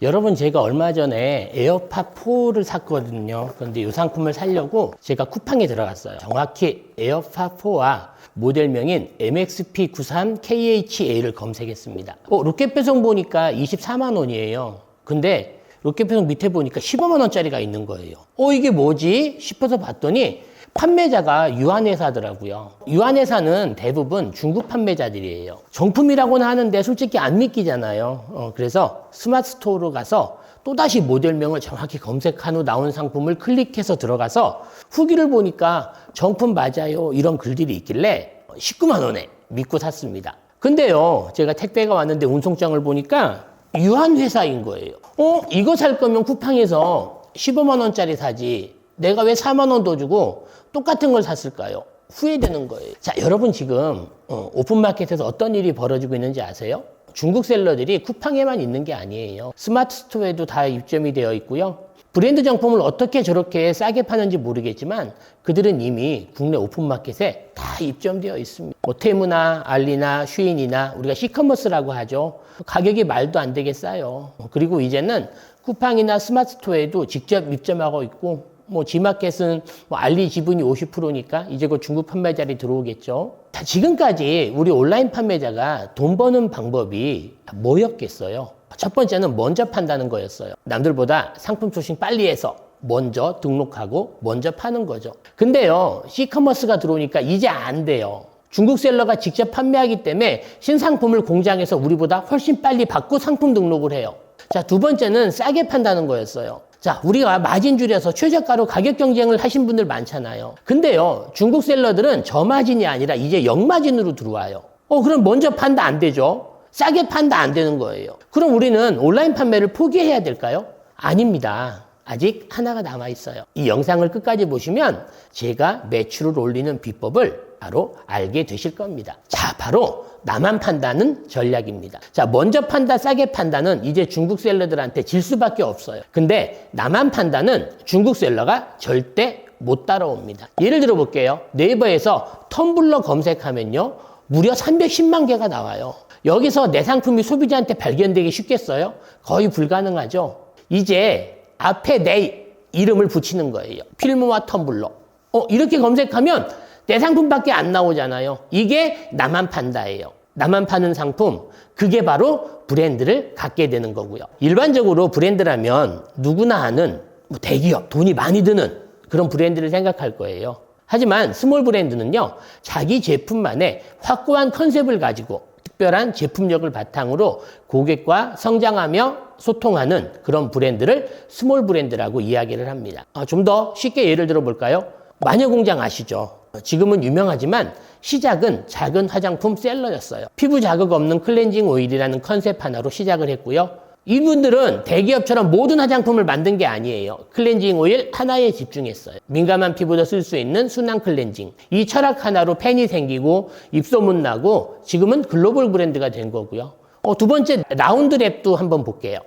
여러분, 제가 얼마 전에 에어팟 4를 샀거든요. 그런데 이 상품을 사려고 제가 쿠팡에 들어갔어요. 정확히 에어팟 4와 모델명인 MXP93KHA를 검색했습니다. 로켓 배송 보니까 24만 원이에요. 근데 로켓 배송 밑에 보니까 15만 원짜리가 있는 거예요. 이게 뭐지? 싶어서 봤더니 판매자가 유한회사더라고요. 유한회사는 대부분 중국 판매자들이에요. 정품이라고는 하는데 솔직히 안 믿기잖아요. 그래서 스마트 스토어로 가서 또다시 모델명을 정확히 검색한 후 나온 상품을 클릭해서 들어가서 후기를 보니까 정품 맞아요 이런 글들이 있길래 19만 원에 믿고 샀습니다. 근데요, 제가 택배가 왔는데 운송장을 보니까 유한회사인 거예요. 이거 살 거면 쿠팡에서 15만 원짜리 사지 내가 왜 4만 원 더 주고 똑같은 걸 샀을까요? 후회되는 거예요. 자, 여러분 지금 오픈마켓에서 어떤 일이 벌어지고 있는지 아세요? 중국 셀러들이 쿠팡에만 있는 게 아니에요. 스마트 스토어에도 다 입점이 되어 있고요. 브랜드 정품을 어떻게 저렇게 싸게 파는지 모르겠지만 그들은 이미 국내 오픈마켓에 다 입점되어 있습니다. 테무나 알리나 쉬인이나 우리가 시커머스라고 하죠. 가격이 말도 안 되게 싸요. 그리고 이제는 쿠팡이나 스마트 스토어에도 직접 입점하고 있고 G마켓은 알리 지분이 50%니까 이제 곧 중국 판매자리 들어오겠죠. 자, 지금까지 우리 온라인 판매자가 돈 버는 방법이 뭐였겠어요? 첫 번째는 먼저 판다는 거였어요. 남들보다 상품 소싱 빨리 해서 먼저 등록하고 먼저 파는 거죠. 근데요, 시커머스가 들어오니까 이제 안 돼요. 중국 셀러가 직접 판매하기 때문에 신상품을 공장에서 우리보다 훨씬 빨리 받고 상품 등록을 해요. 자, 두 번째는 싸게 판다는 거였어요. 자, 우리가 마진 줄여서 최저가로 가격 경쟁을 하신 분들 많잖아요. 근데요, 중국 셀러들은 저마진이 아니라 이제 역마진으로 들어와요. 그럼 먼저 판다 안 되죠? 싸게 판다 안 되는 거예요. 그럼 우리는 온라인 판매를 포기해야 될까요? 아닙니다. 아직 하나가 남아 있어요. 이 영상을 끝까지 보시면 제가 매출을 올리는 비법을 바로 알게 되실 겁니다. 자, 바로 나만 판다는 전략입니다. 자, 먼저 판다, 싸게 판다는 이제 중국 셀러들한테 질 수밖에 없어요. 근데 나만 판다는 중국 셀러가 절대 못 따라옵니다. 예를 들어 볼게요. 네이버에서 텀블러 검색하면요, 무려 310만 개가 나와요. 여기서 내 상품이 소비자한테 발견되기 쉽겠어요? 거의 불가능하죠. 이제 앞에 내 이름을 붙이는 거예요. 필모와 텀블러. 이렇게 검색하면 내 상품밖에 안 나오잖아요. 이게 나만 판다예요. 나만 파는 상품, 그게 바로 브랜드를 갖게 되는 거고요. 일반적으로 브랜드라면 누구나 아는 대기업, 돈이 많이 드는 그런 브랜드를 생각할 거예요. 하지만 스몰 브랜드는요, 자기 제품만의 확고한 컨셉을 가지고 특별한 제품력을 바탕으로 고객과 성장하며 소통하는 그런 브랜드를 스몰 브랜드라고 이야기를 합니다. 좀 더 쉽게 예를 들어 볼까요? 마녀공장 아시죠? 지금은 유명하지만 시작은 작은 화장품 셀러였어요. 피부 자극 없는 클렌징 오일이라는 컨셉 하나로 시작을 했고요. 이분들은 대기업처럼 모든 화장품을 만든 게 아니에요. 클렌징 오일 하나에 집중했어요. 민감한 피부도 쓸 수 있는 순한 클렌징. 이 철학 하나로 팬이 생기고 입소문 나고 지금은 글로벌 브랜드가 된 거고요. 두 번째 라운드랩도 한번 볼게요.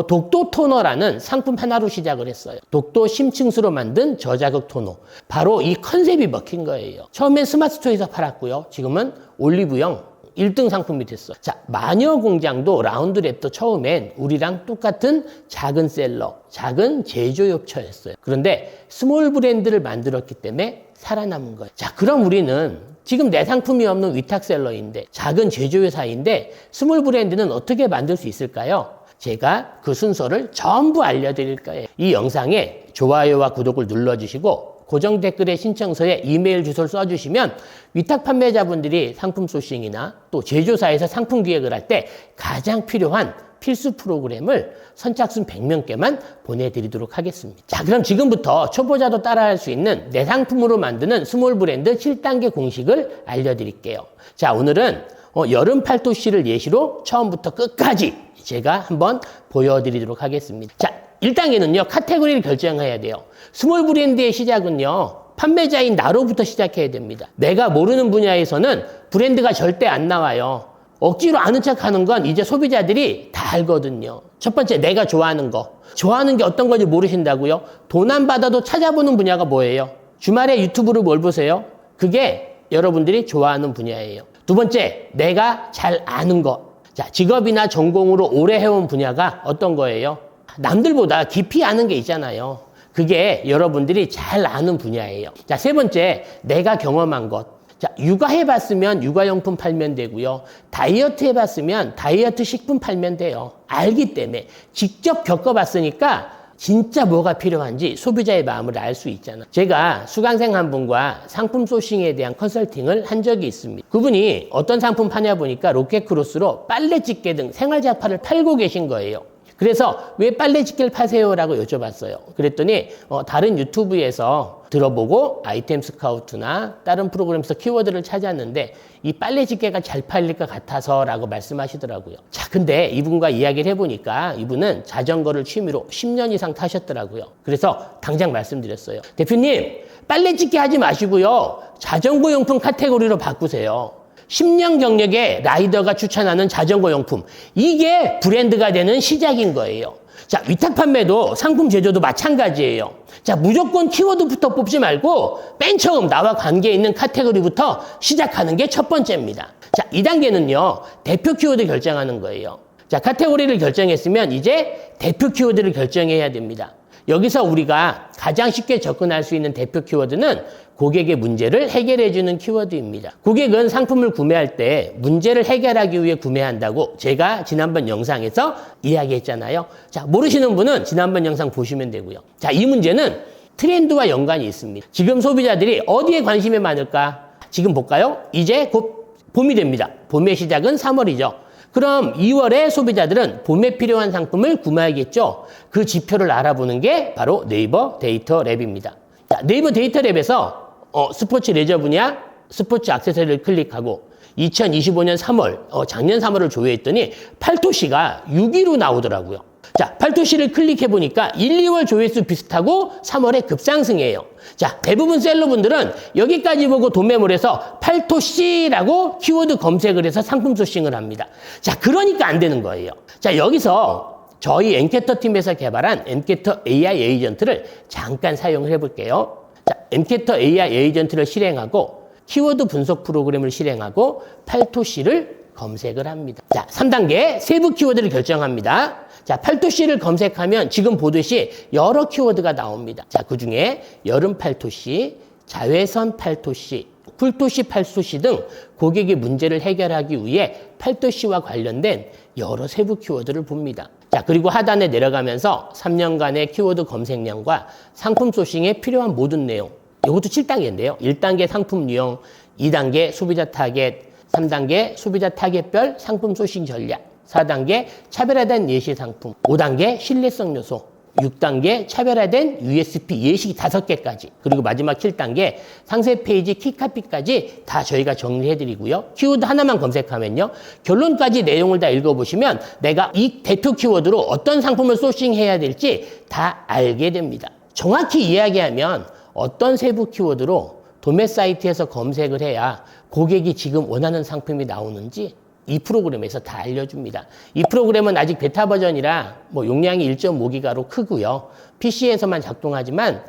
독도 토너라는 상품 하나로 시작을 했어요. 독도 심층수로 만든 저자극 토너. 바로 이 컨셉이 먹힌 거예요. 처음엔 스마트 스토어에서 팔았고요. 지금은 올리브영 1등 상품이 됐어요. 자, 마녀공장도 라운드랩도 처음엔 우리랑 똑같은 작은 셀러, 작은 제조업체였어요. 그런데 스몰 브랜드를 만들었기 때문에 살아남은 거예요. 자, 그럼 우리는 지금 내 상품이 없는 위탁셀러인데, 작은 제조회사인데 스몰 브랜드는 어떻게 만들 수 있을까요? 제가 그 순서를 전부 알려드릴 거예요. 이 영상에 좋아요와 구독을 눌러주시고 고정 댓글에 신청서에 이메일 주소를 써주시면 위탁 판매자분들이 상품 소싱이나 또 제조사에서 상품 기획을 할 때 가장 필요한 필수 프로그램을 선착순 100명께만 보내드리도록 하겠습니다. 자, 그럼 지금부터 초보자도 따라할 수 있는 내 상품으로 만드는 스몰 브랜드 7단계 공식을 알려드릴게요. 자, 오늘은 여름 팔토시를 예시로 처음부터 끝까지 제가 한번 보여드리도록 하겠습니다. 자, 1단계는요, 카테고리를 결정해야 돼요. 스몰 브랜드의 시작은요, 판매자인 나로부터 시작해야 됩니다. 내가 모르는 분야에서는 브랜드가 절대 안 나와요. 억지로 아는 척 하는 건 이제 소비자들이 다 알거든요. 첫 번째, 내가 좋아하는 거. 좋아하는 게 어떤 건지 모르신다고요? 돈 안 받아도 찾아보는 분야가 뭐예요? 주말에 유튜브를 뭘 보세요? 그게 여러분들이 좋아하는 분야예요. 두 번째, 내가 잘 아는 거. 자, 직업이나 전공으로 오래 해온 분야가 어떤 거예요? 남들보다 깊이 아는 게 있잖아요. 그게 여러분들이 잘 아는 분야예요. 자, 세 번째, 내가 경험한 것. 자, 육아 해봤으면 육아용품 팔면 되고요. 다이어트 해봤으면 다이어트 식품 팔면 돼요. 알기 때문에. 직접 겪어봤으니까 진짜 뭐가 필요한지 소비자의 마음을 알 수 있잖아. 제가 수강생 한 분과 상품 소싱에 대한 컨설팅을 한 적이 있습니다. 그분이 어떤 상품 파냐 보니까 로켓크로스로 빨래 집게 등 생활 잡화를 팔고 계신 거예요. 그래서 왜 빨래 집게를 파세요? 라고 여쭤봤어요. 그랬더니 다른 유튜브에서 들어보고 아이템 스카우트나 다른 프로그램에서 키워드를 찾았는데 이 빨래 집게가 잘 팔릴 것 같아서 라고 말씀하시더라고요. 자, 근데 이분과 이야기를 해보니까 이분은 자전거를 취미로 10년 이상 타셨더라고요. 그래서 당장 말씀드렸어요. 대표님, 빨래 집게 하지 마시고요. 자전거 용품 카테고리로 바꾸세요. 10년 경력의 라이더가 추천하는 자전거 용품. 이게 브랜드가 되는 시작인 거예요. 자, 위탁 판매도 상품 제조도 마찬가지예요. 자, 무조건 키워드부터 뽑지 말고 맨 처음 나와 관계 있는 카테고리부터 시작하는 게 첫 번째입니다. 자, 2단계는요. 대표 키워드 결정하는 거예요. 자, 카테고리를 결정했으면 이제 대표 키워드를 결정해야 됩니다. 여기서 우리가 가장 쉽게 접근할 수 있는 대표 키워드는 고객의 문제를 해결해주는 키워드입니다. 고객은 상품을 구매할 때 문제를 해결하기 위해 구매한다고 제가 지난번 영상에서 이야기했잖아요. 자, 모르시는 분은 지난번 영상 보시면 되고요. 자, 이 문제는 트렌드와 연관이 있습니다. 지금 소비자들이 어디에 관심이 많을까? 지금 볼까요? 이제 곧 봄이 됩니다. 봄의 시작은 3월이죠. 그럼 2월에 소비자들은 봄에 필요한 상품을 구매하겠죠. 그 지표를 알아보는 게 바로 네이버 데이터 랩입니다. 자, 네이버 데이터 랩에서 스포츠 레저 분야, 스포츠 액세서리를 클릭하고 2025년 3월, 작년 3월을 조회했더니 팔토시가 6위로 나오더라고요. 자, 팔토시를 클릭해보니까 1, 2월 조회수 비슷하고 3월에 급상승해요. 자, 대부분 셀러분들은 여기까지 보고 도매몰에서 팔토시라고 키워드 검색을 해서 상품 소싱을 합니다. 자, 그러니까 안 되는 거예요. 자, 여기서 저희 엔캐터 팀에서 개발한 엔캐터 AI 에이전트를 잠깐 사용을 해볼게요. 자, 엔캐터 AI 에이전트를 실행하고 키워드 분석 프로그램을 실행하고 팔토시를 검색을 합니다. 자, 3단계 세부 키워드를 결정합니다. 자, 팔토시를 검색하면 지금 보듯이 여러 키워드가 나옵니다. 자, 그 중에 여름 팔토시, 자외선 팔토시, 쿨토시, 팔토시 등 고객의 문제를 해결하기 위해 팔토시와 관련된 여러 세부 키워드를 봅니다. 자, 그리고 하단에 내려가면서 3년간의 키워드 검색량과 상품 소싱에 필요한 모든 내용. 이것도 7단계인데요. 1단계 상품 유형, 2단계 소비자 타겟, 3단계 소비자 타겟별 상품 소싱 전략, 4단계 차별화된 예시 상품, 5단계 신뢰성 요소, 6단계 차별화된 USP 예시 5개까지, 그리고 마지막 7단계 상세 페이지 키카피까지 다 저희가 정리해드리고요. 키워드 하나만 검색하면요. 결론까지 내용을 다 읽어보시면 내가 이 대표 키워드로 어떤 상품을 소싱해야 될지 다 알게 됩니다. 정확히 이야기하면 어떤 세부 키워드로 도매 사이트에서 검색을 해야 고객이 지금 원하는 상품이 나오는지 이 프로그램에서 다 알려줍니다. 이 프로그램은 아직 베타 버전이라 용량이 1.5기가로 크고요. PC에서만 작동하지만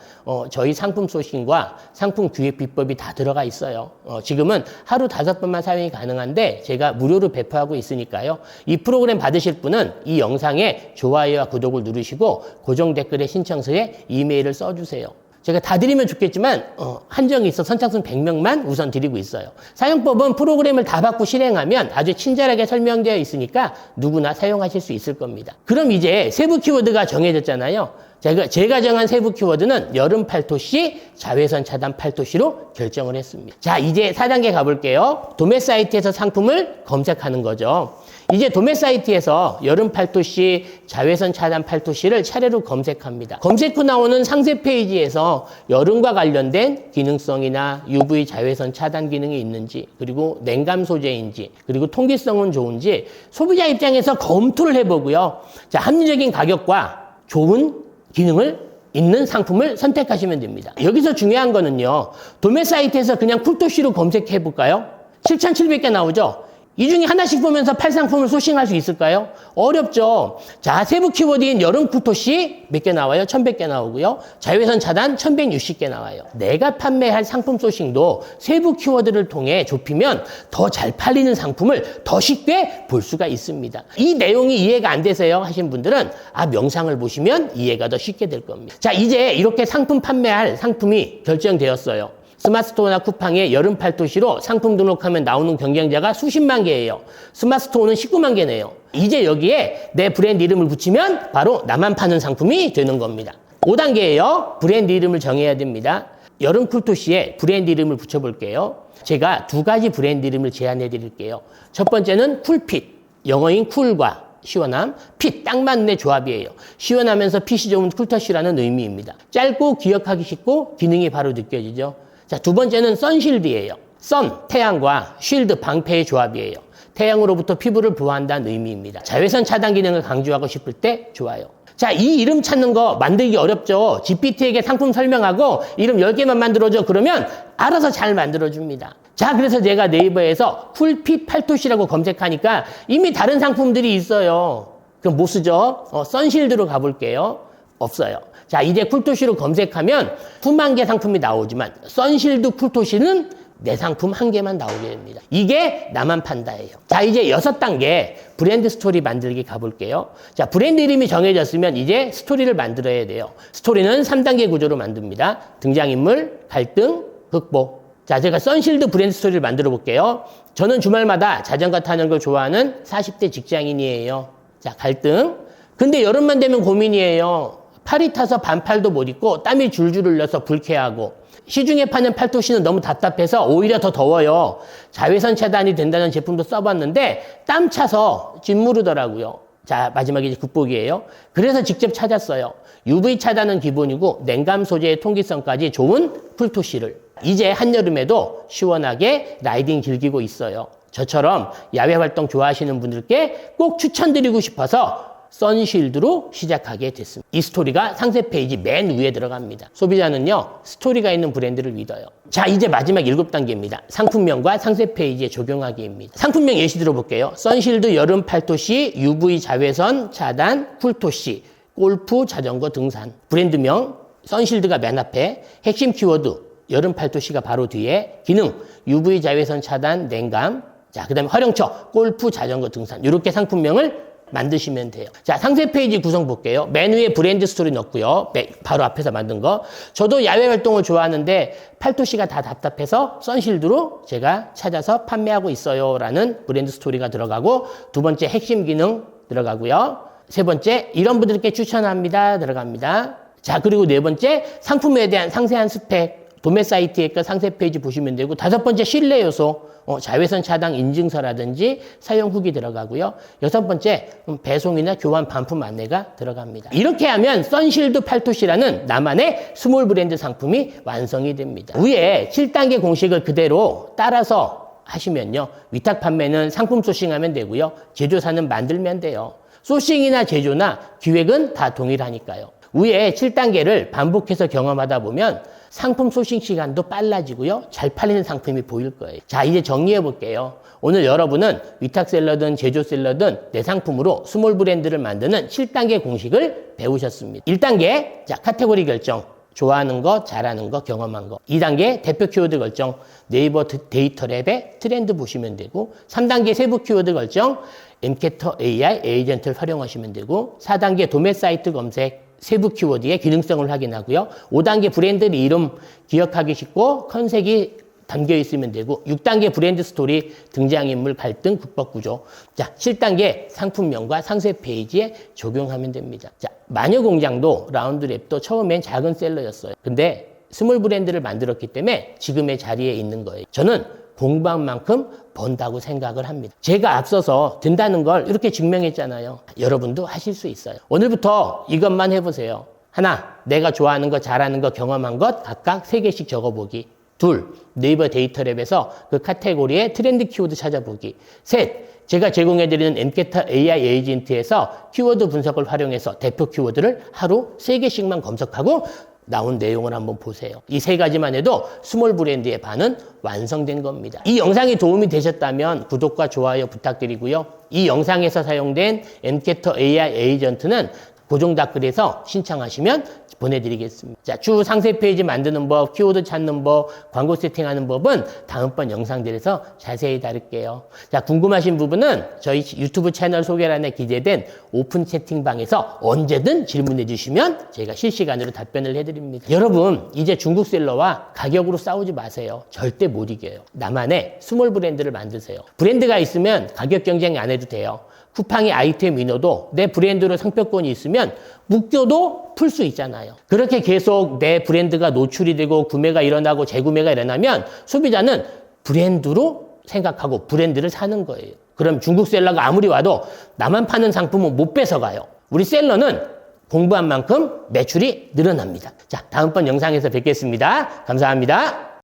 저희 상품 소싱과 상품 기획 비법이 다 들어가 있어요. 지금은 하루 5번만 사용이 가능한데 제가 무료로 배포하고 있으니까요. 이 프로그램 받으실 분은 이 영상에 좋아요와 구독을 누르시고 고정 댓글에 신청서에 이메일을 써주세요. 제가 다 드리면 좋겠지만 한정이 있어 선착순 100명만 우선 드리고 있어요. 사용법은 프로그램을 다 받고 실행하면 아주 친절하게 설명되어 있으니까 누구나 사용하실 수 있을 겁니다. 그럼 이제 세부 키워드가 정해졌잖아요. 제가 정한 세부 키워드는 여름 팔토시, 자외선 차단 팔토시로 결정을 했습니다. 자, 이제 4단계 가볼게요. 도매 사이트에서 상품을 검색하는 거죠. 이제 도매 사이트에서 여름 팔토시, 자외선 차단 팔토시를 차례로 검색합니다. 검색 후 나오는 상세 페이지에서 여름과 관련된 기능성이나 UV 자외선 차단 기능이 있는지, 그리고 냉감 소재인지, 그리고 통기성은 좋은지 소비자 입장에서 검토를 해보고요. 자, 합리적인 가격과 좋은 기능을 있는 상품을 선택하시면 됩니다. 여기서 중요한 거는요. 도매 사이트에서 그냥 쿨토시로 검색해 볼까요? 7,700개 나오죠? 이 중에 하나씩 보면서 팔상품을 소싱할 수 있을까요? 어렵죠. 자, 세부 키워드인 여름 쿨토시 몇 개 나와요? 1100개 나오고요. 자외선 차단 1160개 나와요. 내가 판매할 상품 소싱도 세부 키워드를 통해 좁히면 더 잘 팔리는 상품을 더 쉽게 볼 수가 있습니다. 이 내용이 이해가 안 되세요 하신 분들은 명상을 보시면 이해가 더 쉽게 될 겁니다. 자, 이제 이렇게 상품 판매할 상품이 결정되었어요. 스마트스토어나 쿠팡에 여름 팔토시로 상품 등록하면 나오는 경쟁자가 수십만 개예요. 스마트스토어는 19만 개네요. 이제 여기에 내 브랜드 이름을 붙이면 바로 나만 파는 상품이 되는 겁니다. 5단계예요. 브랜드 이름을 정해야 됩니다. 여름 쿨토시에 브랜드 이름을 붙여볼게요. 제가 두 가지 브랜드 이름을 제안해 드릴게요. 첫 번째는 쿨핏, 영어인 쿨과 시원함, 핏, 딱 맞는 조합이에요. 시원하면서 핏이 좋은 쿨터시라는 의미입니다. 짧고 기억하기 쉽고 기능이 바로 느껴지죠. 자, 두 번째는 선실드예요. 선, 태양과 쉴드, 방패의 조합이에요. 태양으로부터 피부를 보호한다는 의미입니다. 자외선 차단 기능을 강조하고 싶을 때 좋아요. 자, 이 이름 찾는 거 만들기 어렵죠. GPT에게 상품 설명하고 이름 10개만 만들어줘. 그러면 알아서 잘 만들어줍니다. 자, 그래서 제가 네이버에서 쿨핏 팔토시라고 검색하니까 이미 다른 상품들이 있어요. 그럼 못 쓰죠? 선실드로 가볼게요. 없어요. 자, 이제 쿨토시로 검색하면 수만 개 상품이 나오지만 선실드 쿨토시는 내 상품 한 개만 나오게 됩니다. 이게 나만 판다예요. 자, 이제 6단계 브랜드 스토리 만들기 가볼게요. 자, 브랜드 이름이 정해졌으면 이제 스토리를 만들어야 돼요. 스토리는 3단계 구조로 만듭니다. 등장인물, 갈등, 극복. 자, 제가 선실드 브랜드 스토리를 만들어 볼게요. 저는 주말마다 자전거 타는 걸 좋아하는 40대 직장인이에요. 자, 갈등. 근데 여름만 되면 고민이에요. 팔이 타서 반팔도 못 입고 땀이 줄줄 흘려서 불쾌하고 시중에 파는 팔토시는 너무 답답해서 오히려 더 더워요. 자외선 차단이 된다는 제품도 써봤는데 땀 차서 짓무르더라고요. 자, 마지막에 이제 극복이에요. 그래서 직접 찾았어요. UV 차단은 기본이고 냉감 소재의 통기성까지 좋은 쿨토시를. 이제 한여름에도 시원하게 라이딩 즐기고 있어요. 저처럼 야외 활동 좋아하시는 분들께 꼭 추천드리고 싶어서 선실드로 시작하게 됐습니다. 이 스토리가 상세 페이지 맨 위에 들어갑니다. 소비자는요, 스토리가 있는 브랜드를 믿어요. 자, 이제 마지막 7단계입니다. 상품명과 상세 페이지에 적용하기입니다. 상품명 예시 들어볼게요. 선실드 여름 팔토시, UV 자외선 차단, 쿨토시, 골프, 자전거, 등산. 브랜드명, 선실드가 맨 앞에, 핵심 키워드, 여름 팔토시가 바로 뒤에, 기능, UV 자외선 차단, 냉감. 자, 그 다음에 활용처, 골프, 자전거, 등산. 이렇게 상품명을 만드시면 돼요. 자, 상세 페이지 구성 볼게요. 맨 위에 브랜드 스토리 넣고요. 바로 앞에서 만든 거. 저도 야외 활동을 좋아하는데 팔토시가 다 답답해서 선실드로 제가 찾아서 판매하고 있어요. 라는 브랜드 스토리가 들어가고, 두 번째 핵심 기능 들어가고요. 세 번째, 이런 분들께 추천합니다. 들어갑니다. 자, 그리고 네 번째, 상품에 대한 상세한 스펙. 도매 사이트의 거 상세 페이지 보시면 되고, 다섯 번째, 신뢰 요소. 자외선 차단 인증서라든지 사용 후기 들어가고요. 여섯 번째, 배송이나 교환 반품 안내가 들어갑니다. 이렇게 하면 선실드 팔토시라는 나만의 스몰 브랜드 상품이 완성이 됩니다. 위에 7단계 공식을 그대로 따라서 하시면요. 위탁 판매는 상품 소싱하면 되고요. 제조사는 만들면 돼요. 소싱이나 제조나 기획은 다 동일하니까요. 위에 7단계를 반복해서 경험하다 보면 상품 소싱 시간도 빨라지고요. 잘 팔리는 상품이 보일 거예요. 자, 이제 정리해 볼게요. 오늘 여러분은 위탁셀러든 제조셀러든 내 상품으로 스몰 브랜드를 만드는 7단계 공식을 배우셨습니다. 1단계, 자, 카테고리 결정. 좋아하는 거, 잘하는 거, 경험한 거. 2단계, 대표 키워드 결정. 네이버 데이터랩에 트렌드 보시면 되고, 3단계 세부 키워드 결정. 엠캐터 AI 에이전트를 활용하시면 되고, 4단계 도매 사이트 검색. 세부 키워드의 기능성을 확인하고요. 5단계 브랜드 이름 기억하기 쉽고 컨셉이 담겨 있으면 되고, 6단계 브랜드 스토리, 등장인물, 갈등, 극복 구조. 자, 7단계 상품명과 상세 페이지에 적용하면 됩니다. 자, 마녀공장도 라운드랩도 처음엔 작은 셀러였어요. 근데 스몰 브랜드를 만들었기 때문에 지금의 자리에 있는 거예요. 저는 공부한 만큼 번다고 생각을 합니다. 제가 앞서서 된다는 걸 이렇게 증명했잖아요. 여러분도 하실 수 있어요. 오늘부터 이것만 해보세요. 하나, 내가 좋아하는 거, 잘하는 거, 경험한 것 각각 3개씩 적어보기. 둘, 네이버 데이터랩에서 그 카테고리의 트렌드 키워드 찾아보기. 셋, 제가 제공해드리는 엠캐터 AI 에이전트에서 키워드 분석을 활용해서 대표 키워드를 하루 3개씩만 검색하고 나온 내용을 한번 보세요. 이 세 가지만 해도 스몰 브랜드의 반은 완성된 겁니다. 이 영상이 도움이 되셨다면 구독과 좋아요 부탁드리고요. 이 영상에서 사용된 엔캐터 AI 에이전트는 고정 댓글에서 신청하시면 보내드리겠습니다. 자, 추후 상세 페이지 만드는 법, 키워드 찾는 법, 광고 세팅하는 법은 다음번 영상들에서 자세히 다룰게요. 자, 궁금하신 부분은 저희 유튜브 채널 소개란에 기재된 오픈 채팅방에서 언제든 질문해 주시면 저희가 실시간으로 답변을 해드립니다. 여러분, 이제 중국 셀러와 가격으로 싸우지 마세요. 절대 못 이겨요. 나만의 스몰 브랜드를 만드세요. 브랜드가 있으면 가격 경쟁 안 해도 돼요. 쿠팡이 아이템 위너도 내 브랜드로 상표권이 있으면 묶여도 풀 수 있잖아요. 그렇게 계속 내 브랜드가 노출이 되고 구매가 일어나고 재구매가 일어나면 소비자는 브랜드로 생각하고 브랜드를 사는 거예요. 그럼 중국 셀러가 아무리 와도 나만 파는 상품은 못 뺏어가요. 우리 셀러는 공부한 만큼 매출이 늘어납니다. 자, 다음번 영상에서 뵙겠습니다. 감사합니다.